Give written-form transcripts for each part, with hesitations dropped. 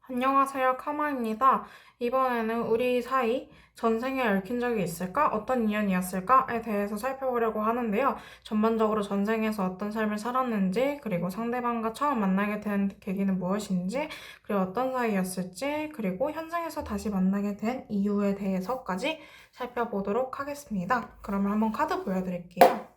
안녕하세요, 카마입니다. 이번에는 우리 사이 전생에 얽힌 적이 있을까? 어떤 인연이었을까?에 대해서 살펴보려고 하는데요. 전반적으로 전생에서 어떤 삶을 살았는지, 그리고 상대방과 처음 만나게 된 계기는 무엇인지, 그리고 어떤 사이였을지, 그리고 현생에서 다시 만나게 된 이유에 대해서까지 살펴보도록 하겠습니다. 그러면 한번 카드 보여드릴게요.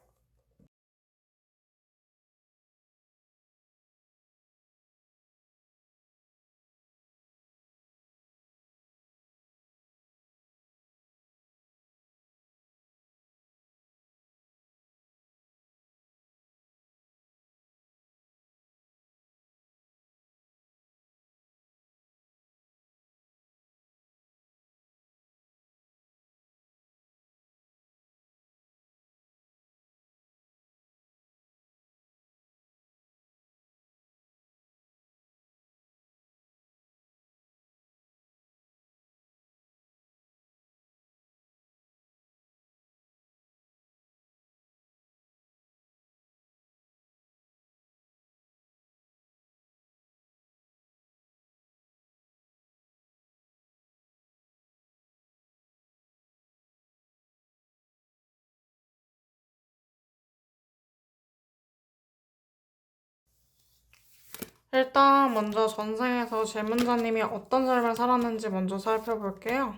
일단 먼저 전생에서 질문자님이 어떤 삶을 살았는지 먼저 살펴볼게요.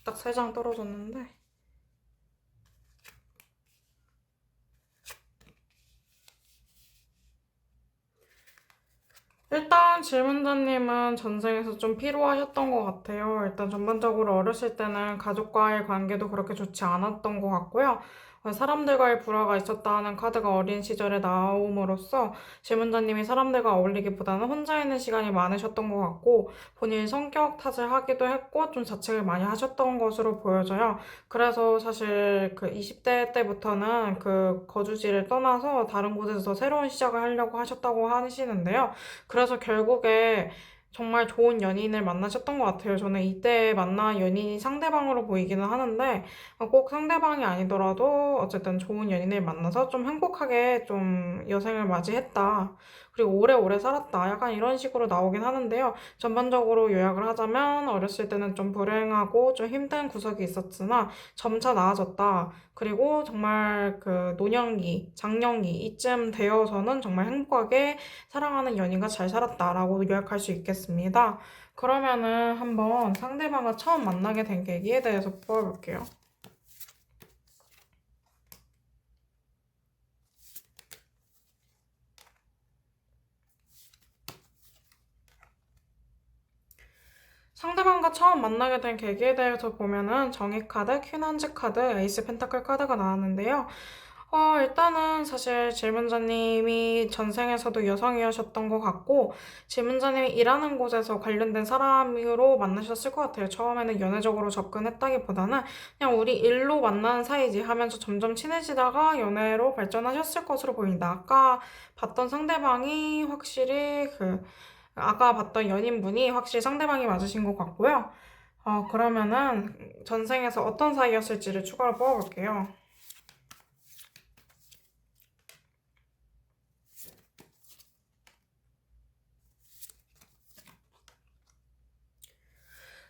딱 세 장 떨어졌는데. 일단 질문자님은 전생에서 좀 피로하셨던 것 같아요. 일단 전반적으로 어렸을 때는 가족과의 관계도 그렇게 좋지 않았던 것 같고요. 사람들과의 불화가 있었다는 카드가 어린 시절에 나옴으로써 질문자님이 사람들과 어울리기보다는 혼자 있는 시간이 많으셨던 것 같고 본인 성격 탓을 하기도 했고 좀 자책을 많이 하셨던 것으로 보여져요. 그래서 사실 그 20대 때부터는 그 거주지를 떠나서 다른 곳에서 새로운 시작을 하려고 하셨다고 하시는데요. 그래서 결국에 정말 좋은 연인을 만나셨던 것 같아요. 저는 이때 만난 연인이 상대방으로 보이기는 하는데 꼭 상대방이 아니더라도 어쨌든 좋은 연인을 만나서 좀 행복하게 좀 여생을 맞이했다. 그리고 오래오래 살았다. 약간 이런 식으로 나오긴 하는데요. 전반적으로 요약을 하자면 어렸을 때는 좀 불행하고 좀 힘든 구석이 있었으나 점차 나아졌다. 그리고 정말 그 노년기, 장년기 이쯤 되어서는 정말 행복하게 사랑하는 연인과 잘 살았다라고 요약할 수 있겠습니다. 그러면은 한번 상대방과 처음 만나게 된 계기에 대해서 뽑아볼게요. 상대방과 처음 만나게 된 계기에 대해서 보면은 정의 카드, 퀸한즈 카드, 에이스 펜타클 카드가 나왔는데요. 일단은 사실 질문자님이 전생에서도 여성이셨던 것 같고, 질문자님이 일하는 곳에서 관련된 사람으로 만나셨을 것 같아요. 처음에는 연애적으로 접근했다기보다는 그냥 우리 일로 만나는 사이지 하면서 점점 친해지다가 연애로 발전하셨을 것으로 보인다. 봤던 상대방이 확실히 아까 봤던 연인분이 확실히 상대방이 맞으신 것 같고요. 그러면은 전생에서 어떤 사이였을지를 추가로 뽑아볼게요.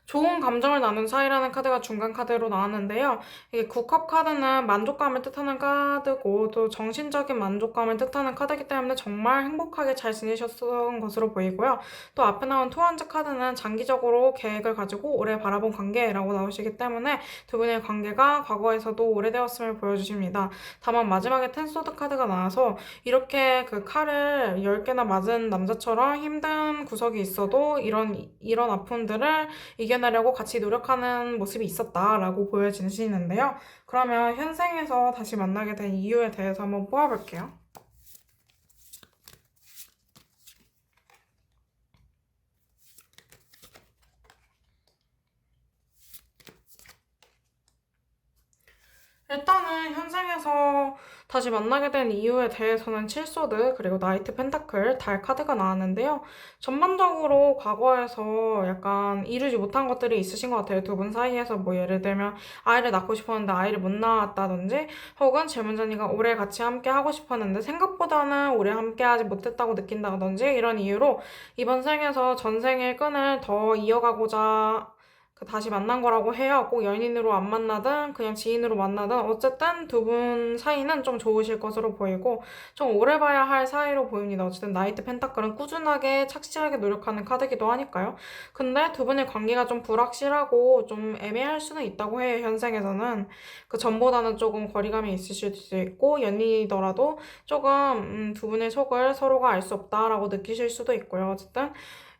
좋은 감정을 나눈 사이라는 카드가 중간 카드로 나왔는데요. 이게 9컵 카드는 만족감을 뜻하는 카드고 또 정신적인 만족감을 뜻하는 카드이기 때문에 정말 행복하게 잘 지내셨던 것으로 보이고요. 또 앞에 나온 투원즈 카드는 장기적으로 계획을 가지고 오래 바라본 관계라고 나오시기 때문에 두 분의 관계가 과거에서도 오래되었음을 보여주십니다. 다만 마지막에 텐소드 카드가 나와서 이렇게 그 칼을 10개나 맞은 남자처럼 힘든 구석이 있어도 이런 아픔들을 이겨내려고 같이 노력하는 모습이 있었다라고 보여지시는데요. 그러면 현생에서 다시 만나게 된 이유에 대해서 한번 뽑아볼게요. 일단은 현생에서 다시 만나게 된 이유에 대해서는 칠소드, 그리고 나이트 펜타클, 달 카드가 나왔는데요. 전반적으로 과거에서 약간 이루지 못한 것들이 있으신 것 같아요. 두 분 사이에서 뭐 예를 들면 아이를 낳고 싶었는데 아이를 못 낳았다든지, 혹은 질문자님과 오래 같이 함께 하고 싶었는데 생각보다는 오래 함께 하지 못했다고 느낀다든지, 이런 이유로 이번 생에서 전생의 끈을 더 이어가고자 다시 만난 거라고 해요. 꼭 연인으로 안 만나든 그냥 지인으로 만나든 어쨌든 두 분 사이는 좀 좋으실 것으로 보이고 좀 오래 봐야 할 사이로 보입니다. 어쨌든 나이트 펜타클은 꾸준하게 착실하게 노력하는 카드기도 하니까요. 근데 두 분의 관계가 좀 불확실하고 좀 애매할 수는 있다고 해요. 현생에서는 그 전보다는 조금 거리감이 있으실 수 있고, 연인이더라도 조금 두 분의 속을 서로가 알 수 없다라고 느끼실 수도 있고요. 어쨌든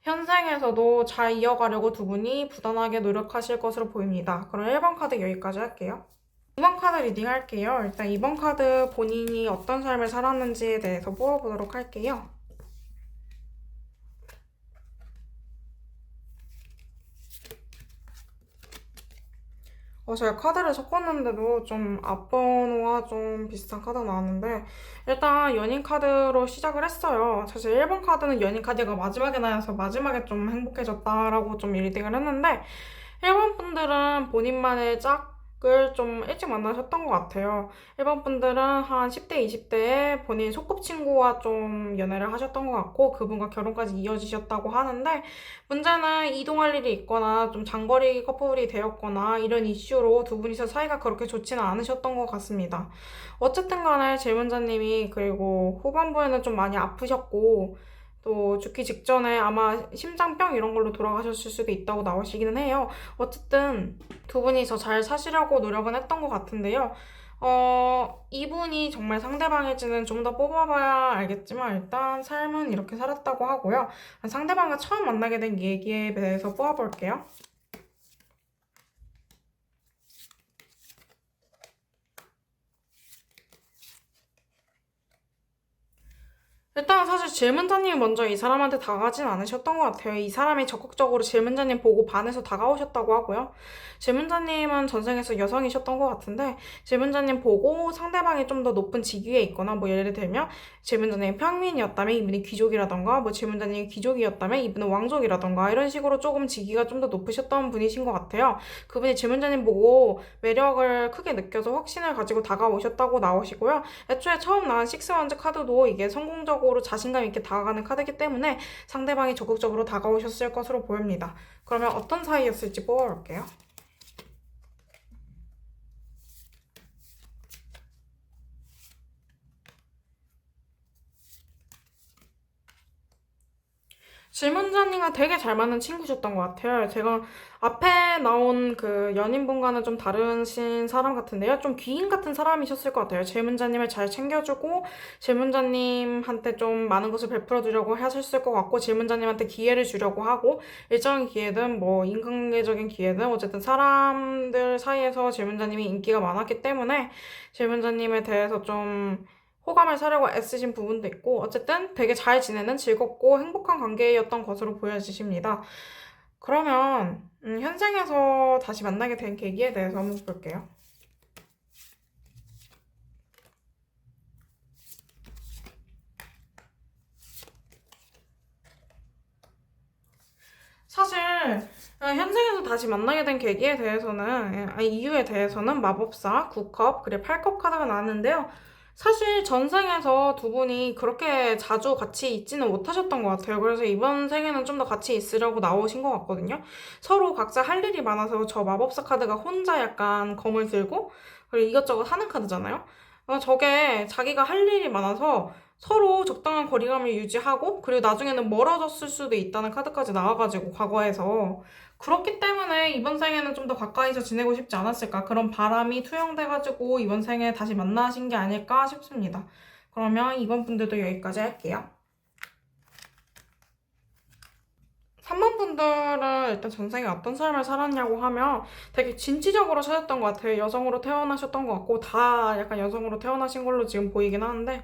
현생에서도 잘 이어가려고 두 분이 부단하게 노력하실 것으로 보입니다. 그럼 1번 카드 여기까지 할게요. 2번 카드 리딩 할게요. 일단 2번 카드 본인이 어떤 삶을 살았는지에 대해서 뽑아보도록 할게요. 제가 카드를 섞었는데도 좀 앞번호와 좀 비슷한 카드가 나왔는데, 일단 연인 카드로 시작을 했어요. 사실 1번 카드는 연인 카드가 마지막에 나와서 마지막에 좀 행복해졌다라고 좀 리딩을 했는데, 1번 분들은 본인만의 짝을 좀 일찍 만나셨던 것 같아요. 1번 분들은 한 10대, 20대에 본인 소꿉친구와 좀 연애를 하셨던 것 같고, 그분과 결혼까지 이어지셨다고 하는데, 문제는 이동할 일이 있거나 좀 장거리 커플이 되었거나 이런 이슈로 두 분이서 사이가 그렇게 좋지는 않으셨던 것 같습니다. 어쨌든 간에 질문자님이 그리고 후반부에는 좀 많이 아프셨고, 또 죽기 직전에 아마 심장병 이런 걸로 돌아가셨을 수도 있다고 나오시기는 해요. 어쨌든 두 분이서 잘 사시려고 노력은 했던 것 같은데요. 이분이 정말 상대방일지는 좀 더 뽑아봐야 알겠지만, 일단 삶은 이렇게 살았다고 하고요. 상대방과 처음 만나게 된 얘기에 대해서 뽑아볼게요. 일단 사실 질문자님이 먼저 이 사람한테 다가가진 않으셨던 것 같아요. 이 사람이 적극적으로 질문자님 보고 반해서 다가오셨다고 하고요. 질문자님은 전생에서 여성이셨던 것 같은데, 질문자님 보고 상대방이 좀 더 높은 직위에 있거나, 뭐 예를 들면 질문자님이 평민이었다면 이분이 귀족이라던가, 뭐 질문자님이 귀족이었다면 이분은 왕족이라던가, 이런 식으로 조금 직위가 좀 더 높으셨던 분이신 것 같아요. 그분이 질문자님 보고 매력을 크게 느껴서 확신을 가지고 다가오셨다고 나오시고요. 애초에 처음 나온 식스원즈 카드도 이게 성공적으로 자신감 있게 다가가는 카드이기 때문에 상대방이 적극적으로 다가오셨을 것으로 보입니다. 그러면 어떤 사이였을지 뽑아볼게요. 질문자님과 되게 잘 맞는 친구셨던 것 같아요. 제가 앞에 나온 그 연인분과는 좀 다르신 사람 같은데요. 좀 귀인 같은 사람이셨을 것 같아요. 질문자님을 잘 챙겨주고, 질문자님한테 좀 많은 것을 베풀어 주려고 하셨을 것 같고, 질문자님한테 기회를 주려고 하고, 일정한 기회든 뭐 인간관계적인 기회든 어쨌든 사람들 사이에서 질문자님이 인기가 많았기 때문에 질문자님에 대해서 좀 호감을 사려고 애쓰신 부분도 있고, 어쨌든 되게 잘 지내는 즐겁고 행복한 관계였던 것으로 보여지십니다. 그러면 현생에서 다시 만나게 된 계기에 대해서 한번 볼게요. 사실 현생에서 다시 만나게 된 계기에 대해서는, 이유에 대해서는 마법사, 9컵, 그리고 8컵 카드가 나왔는데요. 사실 전생에서 두 분이 그렇게 자주 같이 있지는 못하셨던 것 같아요. 그래서 이번 생에는 좀 더 같이 있으려고 나오신 것 같거든요. 서로 각자 할 일이 많아서 저 마법사 카드가 혼자 약간 검을 들고 그리고 이것저것 하는 카드잖아요. 저게 자기가 할 일이 많아서 서로 적당한 거리감을 유지하고, 그리고 나중에는 멀어졌을 수도 있다는 카드까지 나와가지고 과거에서 그렇기 때문에 이번 생에는 좀 더 가까이서 지내고 싶지 않았을까, 그런 바람이 투영돼가지고 이번 생에 다시 만나신 게 아닐까 싶습니다. 그러면 이번 분들도 여기까지 할게요. 3번 분들은 일단 전생에 어떤 삶을 살았냐고 하면 되게 진취적으로 사셨던 것 같아요. 여성으로 태어나셨던 것 같고 다 약간 여성으로 태어나신 걸로 지금 보이긴 하는데,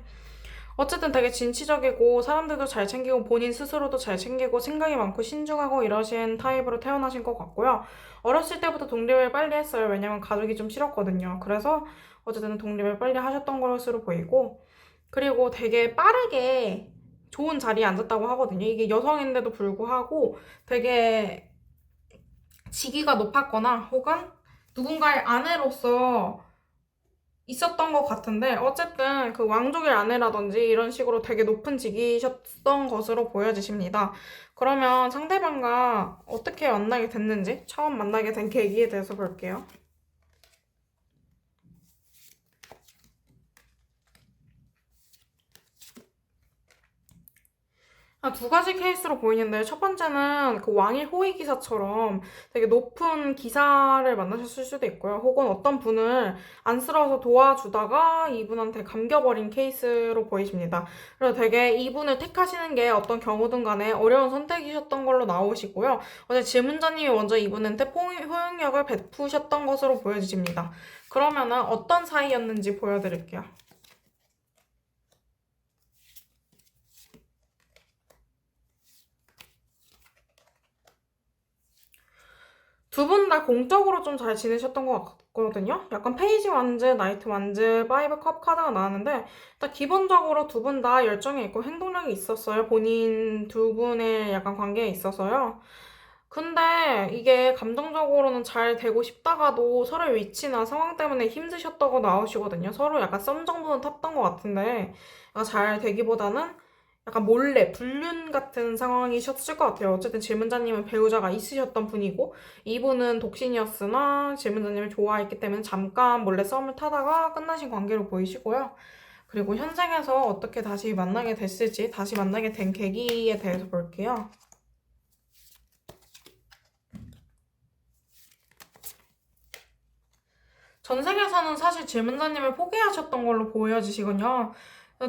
어쨌든 되게 진취적이고 사람들도 잘 챙기고 본인 스스로도 잘 챙기고 생각이 많고 신중하고 이러신 타입으로 태어나신 것 같고요. 어렸을 때부터 독립을 빨리 했어요. 왜냐면 가족이 좀 싫었거든요. 그래서 어쨌든 독립을 빨리 하셨던 것으로 보이고 그리고 되게 빠르게 좋은 자리에 앉았다고 하거든요. 이게 여성인데도 불구하고 되게 직위가 높았거나 혹은 누군가의 아내로서 있었던 것 같은데 어쨌든 그 왕족의 아내라든지 이런 식으로 되게 높은 직위셨던 것으로 보여지십니다. 그러면 상대방과 어떻게 만나게 됐는지 처음 만나게 된 계기에 대해서 볼게요. 두 가지 케이스로 보이는데 첫 번째는 그 왕의 호위 기사처럼 되게 높은 기사를 만나셨을 수도 있고요. 혹은 어떤 분을 안쓰러워서 도와주다가 이분한테 감겨버린 케이스로 보이십니다. 그래서 되게 이분을 택하시는 게 어떤 경우든 간에 어려운 선택이셨던 걸로 나오시고요. 어제 질문자님이 먼저 이분한테 포용력을 베푸셨던 것으로 보여지십니다. 그러면은 어떤 사이였는지 보여드릴게요. 두 분 다 공적으로 좀 잘 지내셨던 것 같거든요. 약간 페이지 완즈, 나이트 완즈, 파이브 컵 카드가 나왔는데 일단 기본적으로 두 분 다 열정이 있고 행동력이 있었어요. 본인 두 분의 약간 관계에 있어서요. 근데 이게 감정적으로는 잘 되고 싶다가도 서로의 위치나 상황 때문에 힘드셨다고 나오시거든요. 서로 약간 썸 정도는 탔던 것 같은데 잘 되기보다는 약간 몰래 불륜 같은 상황이셨을 것 같아요. 어쨌든 질문자님은 배우자가 있으셨던 분이고 이분은 독신이었으나 질문자님을 좋아했기 때문에 잠깐 몰래 썸을 타다가 끝나신 관계로 보이시고요. 그리고 현생에서 어떻게 다시 만나게 됐을지, 다시 만나게 된 계기에 대해서 볼게요. 전생에서는 사실 질문자님을 포기하셨던 걸로 보여지시군요.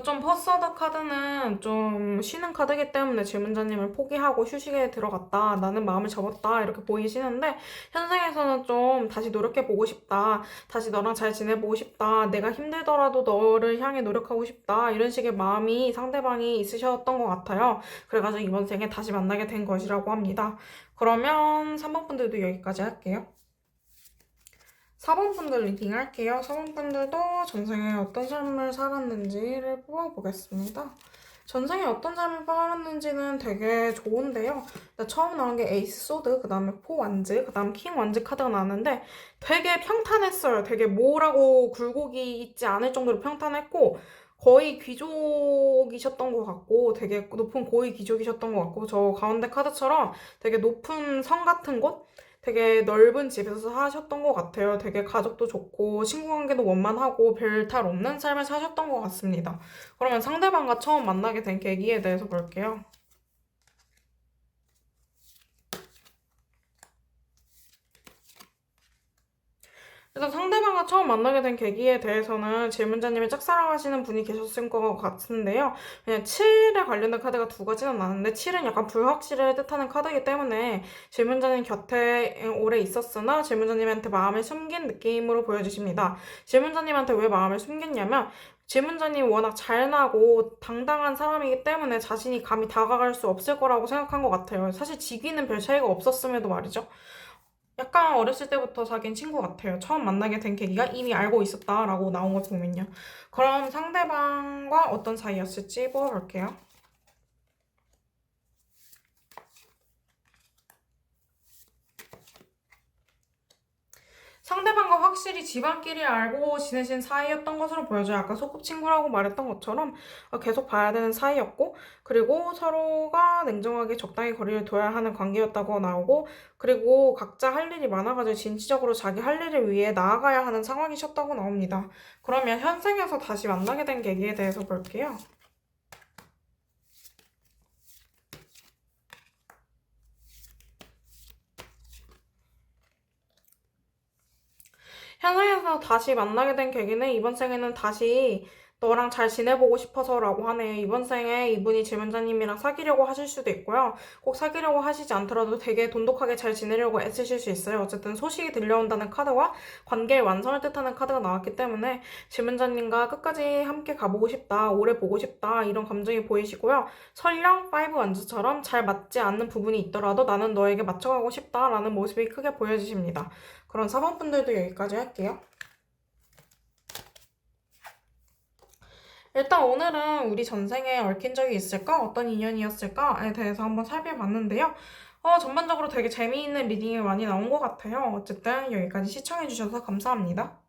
좀 퍼스워드 카드는 좀 쉬는 카드이기 때문에 질문자님을 포기하고 휴식에 들어갔다. 나는 마음을 접었다. 이렇게 보이시는데 현생에서는 좀 다시 노력해보고 싶다. 다시 너랑 잘 지내보고 싶다. 내가 힘들더라도 너를 향해 노력하고 싶다. 이런 식의 마음이 상대방이 있으셨던 것 같아요. 그래가지고 이번 생에 다시 만나게 된 것이라고 합니다. 그러면 3번 분들도 여기까지 할게요. 4번 분들 리딩 할게요. 4번 분들도 전생에 어떤 삶을 살았는지를 뽑아보겠습니다. 전생에 어떤 삶을 살았는지는 되게 좋은데요. 처음 나온 게 에이스 소드, 그 다음에 포 완즈, 그 다음 킹 완즈 카드가 나왔는데 되게 평탄했어요. 되게 뭐라고 굴곡이 있지 않을 정도로 평탄했고 거의 귀족이셨던 것 같고 되게 높은 고위 귀족이셨던 것 같고 저 가운데 카드처럼 되게 높은 성 같은 곳? 되게 넓은 집에서 사셨던 것 같아요. 되게 가족도 좋고 친구 관계도 원만하고 별 탈 없는 삶을 사셨던 것 같습니다. 그러면 상대방과 처음 만나게 된 계기에 대해서 볼게요. 일단 상대방과 처음 만나게 된 계기에 대해서는 질문자님이 짝사랑하시는 분이 계셨을 것 같은데요. 그냥 7에 관련된 카드가 두 가지는 나는데 7은 약간 불확실을 뜻하는 카드이기 때문에 질문자님 곁에 오래 있었으나 질문자님한테 마음을 숨긴 느낌으로 보여주십니다. 질문자님한테 왜 마음을 숨겼냐면 질문자님 워낙 잘나고 당당한 사람이기 때문에 자신이 감히 다가갈 수 없을 거라고 생각한 것 같아요. 사실 직위는 별 차이가 없었음에도 말이죠. 약간 어렸을 때부터 사귄 친구 같아요. 처음 만나게 된 계기가 이미 알고 있었다라고 나온 걸 보면요. 그럼 상대방과 어떤 사이였을지 뽑아볼게요. 상대방과 확실히 집안끼리 알고 지내신 사이였던 것으로 보여져요. 아까 소꿉친구라고 말했던 것처럼 계속 봐야 되는 사이였고, 그리고 서로가 냉정하게 적당히 거리를 둬야 하는 관계였다고 나오고, 그리고 각자 할 일이 많아가지고 진취적으로 자기 할 일을 위해 나아가야 하는 상황이셨다고 나옵니다. 그러면 현생에서 다시 만나게 된 계기에 대해서 볼게요. 현생에서 다시 만나게 된 계기는 이번 생에는 다시 너랑 잘 지내보고 싶어서라고 하네요. 이번 생에 이분이 질문자님이랑 사귀려고 하실 수도 있고요. 꼭 사귀려고 하시지 않더라도 되게 돈독하게 잘 지내려고 애쓰실 수 있어요. 어쨌든 소식이 들려온다는 카드와 관계의 완성을 뜻하는 카드가 나왔기 때문에 질문자님과 끝까지 함께 가보고 싶다, 오래 보고 싶다 이런 감정이 보이시고요. 설령 파이브 원즈처럼 잘 맞지 않는 부분이 있더라도 나는 너에게 맞춰가고 싶다라는 모습이 크게 보여지십니다. 그런 4번 분들도 여기까지 할게요. 일단 오늘은 우리 전생에 얽힌 적이 있을까? 어떤 인연이었을까?에 대해서 한번 살펴봤는데요. 전반적으로 되게 재미있는 리딩이 많이 나온 것 같아요. 어쨌든 여기까지 시청해주셔서 감사합니다.